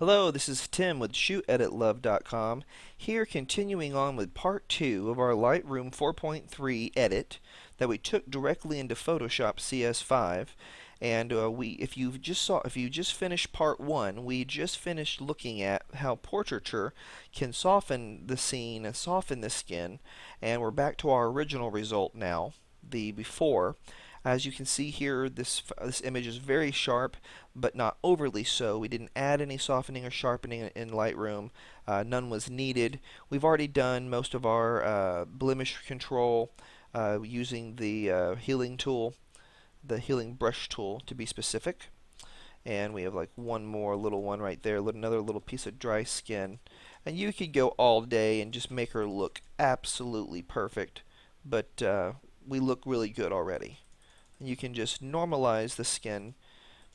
Hello, this is Tim with ShootEditLove.com. Here continuing on with part 2 of our Lightroom 4.3 edit that we took directly into Photoshop CS5. And if you just finished part 1, we just finished looking at how portraiture can soften the scene and soften the skin. And we're back to our original result now, the before. As you can see here, this image is very sharp, but not overly so. We didn't add any softening or sharpening in Lightroom. None was needed. We've already done most of our blemish control using the healing tool, the healing brush tool to be specific. And we have like one more little one right there, another little piece of dry skin. And you could go all day and just make her look absolutely perfect, but we look really good already. And you can just normalize the skin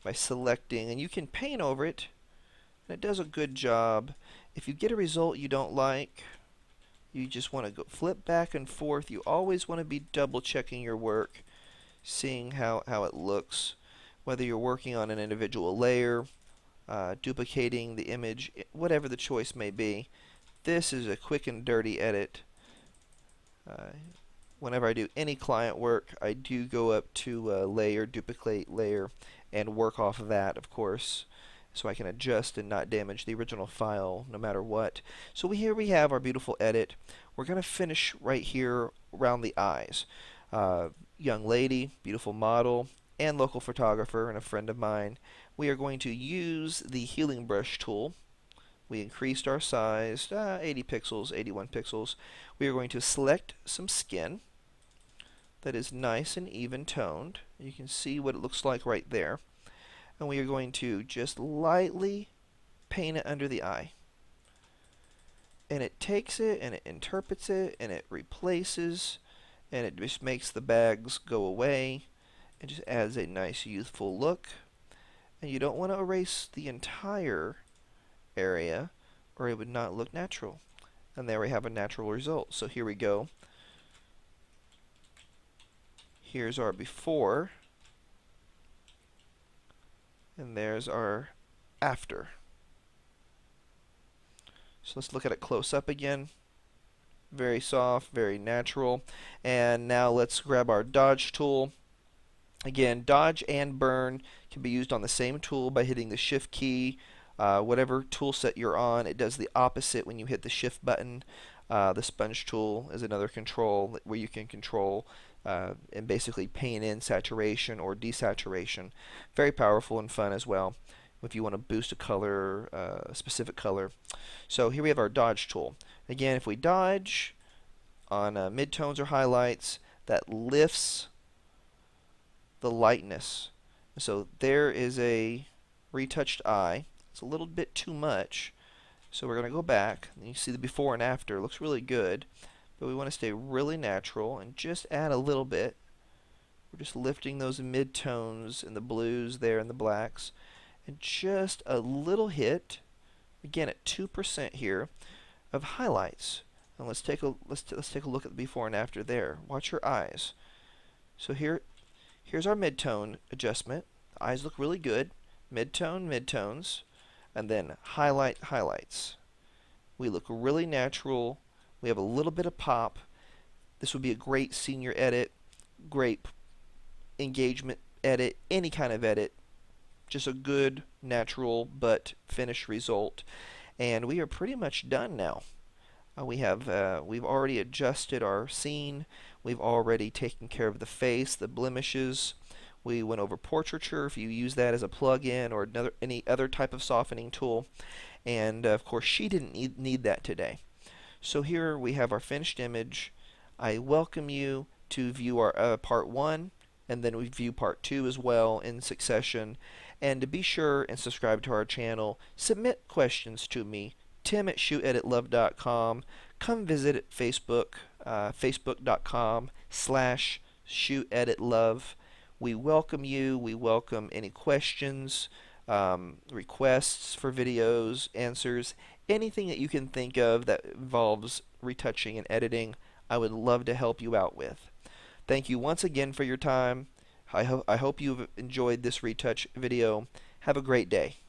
by selecting, and you can paint over it, and it does a good job. If you get a result you don't like, you just want to go flip back and forth. You always want to be double checking your work, seeing how it looks, whether you're working on an individual layer, duplicating the image, whatever the choice may be. This is a quick and dirty edit. Whenever I do any client work, I do go up to layer, duplicate layer, and work off of that, of course, so I can adjust and not damage the original file no matter what. So here we have our beautiful edit. We're going to finish right here around the eyes. Young lady, beautiful model, and local photographer, and a friend of mine. We are going to use the healing brush tool. We increased our size, 80 pixels, 81 pixels. We are going to select some skin that is nice and even toned. You can see what it looks like right there. And we are going to just lightly paint it under the eye. And it takes it and it interprets it and it replaces, and it just makes the bags go away and just adds a nice youthful look. And you don't want to erase the entire area or it would not look natural. And there we have a natural result. So here we go. Here's our before, and there's our after. So let's look at it close up again. Very soft, very natural. And now let's grab our dodge tool. Again, dodge and burn can be used on the same tool by hitting the shift key. Whatever tool set you're on, it does the opposite when you hit the shift button. The sponge tool is another control where you can control and basically paint in saturation or desaturation. Very powerful and fun as well if you want to boost a color, a specific color. So here we have our dodge tool. Again, if we dodge on midtones or highlights, that lifts the lightness. So there is a retouched eye. It's a little bit too much. So we're going to go back, and you see the before and after. It looks really good, but we want to stay really natural and just add a little bit. We're just lifting those mid-tones and the blues there and the blacks, and just a little hit, again at 2% here, of highlights. And let's take a look at the before and after there. Watch your eyes. So here's our mid-tone adjustment. The eyes look really good. Mid-tone, mid-tones. And then highlights. We look really natural. We have a little bit of pop. This would be a great senior edit, great engagement edit, any kind of edit. Just a good, natural, but finished result. And we are pretty much done now. We've already adjusted our scene. We've already taken care of the face, the blemishes. We went over portraiture if you use that as a plug-in or any other type of softening tool. And of course she didn't need that today. So here we have our finished image. I welcome you to view our part 1, and then we view part 2 as well in succession. And to be sure and subscribe to our channel, submit questions to me, Tim at ShootEditLove.com. Come visit Facebook, facebook.com/ShootEditLove. We welcome you. We welcome any questions, requests for videos, answers, anything that you can think of that involves retouching and editing. I would love to help you out with. Thank you once again for your time. I hope you've enjoyed this retouch video. Have a great day.